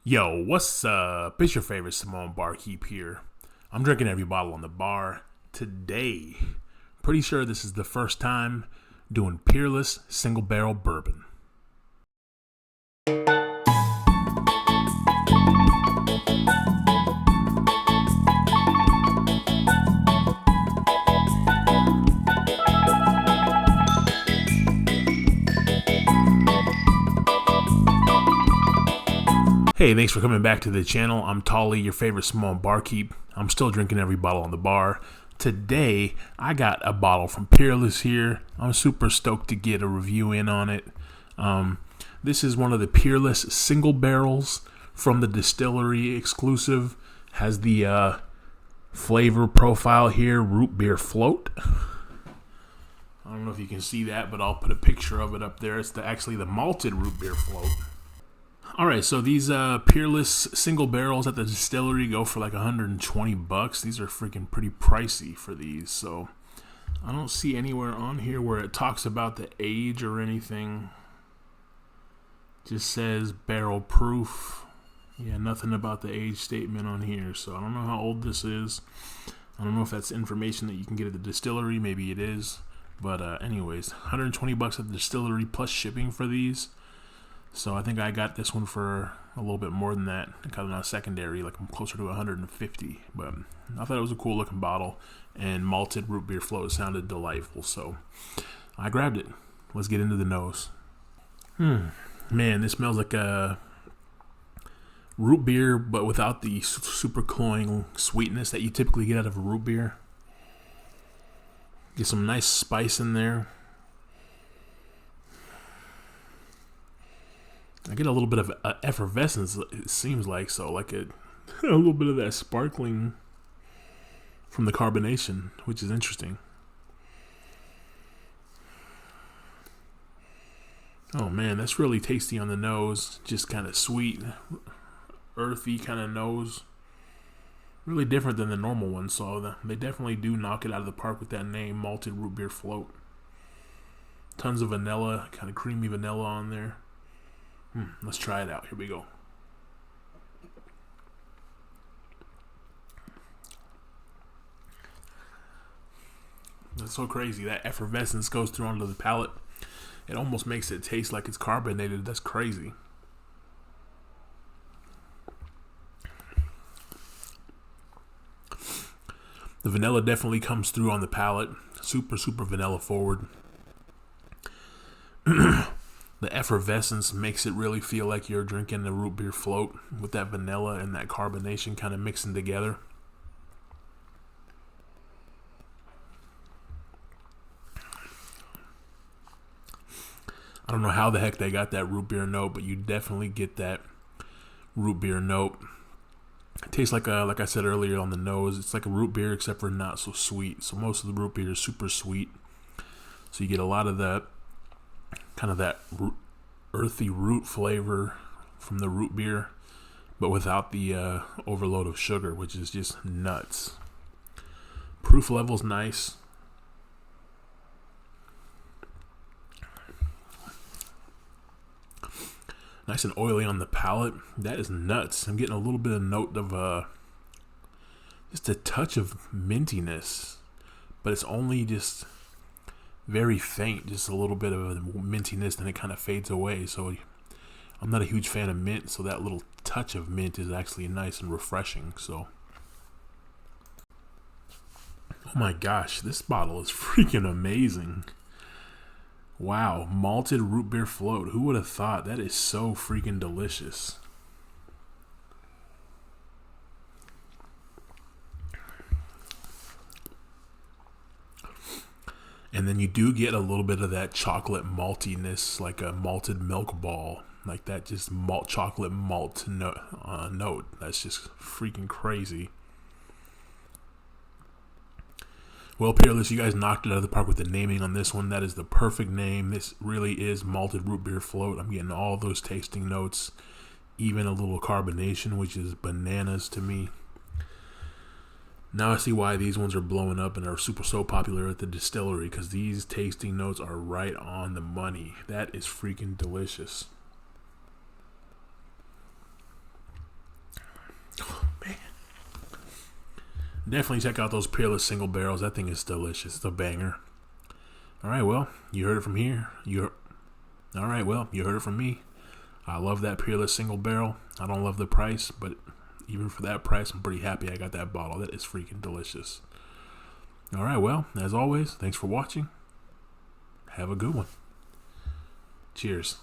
Yo, what's up? It's your favorite Samoan Barkeep here. I'm drinking every bottle on the bar today. Pretty sure this is the first time doing Peerless single barrel bourbon. Hey, thanks for coming back to the channel. I'm Tolly, your favorite Samoan Barkeep. I'm still drinking every bottle on the bar. Today, I got a bottle from Peerless here. I'm super stoked to get a review in on it. This is one of the Peerless single barrels from the distillery exclusive. Has the flavor profile here, root beer float. I don't know if you can see that, but I'll put a picture of it up there. It's actually the malted root beer float. Alright, so these Peerless single barrels at the distillery go for like 120 bucks. These are freaking pretty pricey for these, so I don't see anywhere on here where it talks about the age or anything. Just says barrel proof. Yeah, nothing about the age statement on here, so I don't know how old this is. I don't know if that's information that you can get at the distillery. Maybe it is. But anyways, 120 bucks at the distillery plus shipping for these. So I think I got this one for a little bit more than that. I got it on secondary, like I'm closer to 150. But I thought it was a cool looking bottle, and malted root beer float sounded delightful, so I grabbed it. Let's get into the nose. Man, this smells like a root beer, but without the super cloying sweetness that you typically get out of a root beer. Get some nice spice in there. I get a little bit of effervescence, it seems like, so like a little bit of that sparkling from the carbonation, which is interesting. Oh man, that's really tasty on the nose. Just kind of sweet, earthy kind of nose. Really different than the normal one, so they definitely do knock it out of the park with that name, malted root beer float. Tons of vanilla, kind of creamy vanilla on there. Let's try it out. Here we go. That's so crazy. That effervescence goes through onto the palate. It almost makes it taste like it's carbonated. That's crazy. The vanilla definitely comes through on the palate. Super, super vanilla forward. The effervescence makes it really feel like you're drinking a root beer float with that vanilla and that carbonation kind of mixing together. I don't know how the heck they got that root beer note, but you definitely get that root beer note. It tastes like I said earlier on the nose, it's like a root beer except for not so sweet. So most of the root beer is super sweet. So you get a lot of that kind of that earthy root flavor from the root beer, but without the overload of sugar, which is just nuts. Proof level's nice. Nice and oily on the palate. That is nuts. I'm getting a little bit of note of just a touch of mintiness, but it's only just very faint, just a little bit of a mintiness, then it kind of fades away. So I'm not a huge fan of mint, so that little touch of mint is actually nice and refreshing. So, oh my gosh, this bottle is freaking amazing. Wow, malted root beer float. Who would have thought? That is so freaking delicious. And then you do get a little bit of that chocolate maltiness, like a malted milk ball, like that just chocolate malt note. That's just freaking crazy. Well, Peerless, you guys knocked it out of the park with the naming on this one. That is the perfect name. This really is malted root beer float. I'm getting all those tasting notes, even a little carbonation, which is bananas to me. Now I see why these ones are blowing up and are so popular at the distillery, because these tasting notes are right on the money. That is freaking delicious. Definitely check out those Peerless single barrels. That thing is delicious. It's a banger. All right, well, you heard it from here. All right, well, you heard it from me. I love that Peerless single barrel. I don't love the price, but even for that price, I'm pretty happy I got that bottle. That is freaking delicious. All right, well, as always, thanks for watching. Have a good one. Cheers.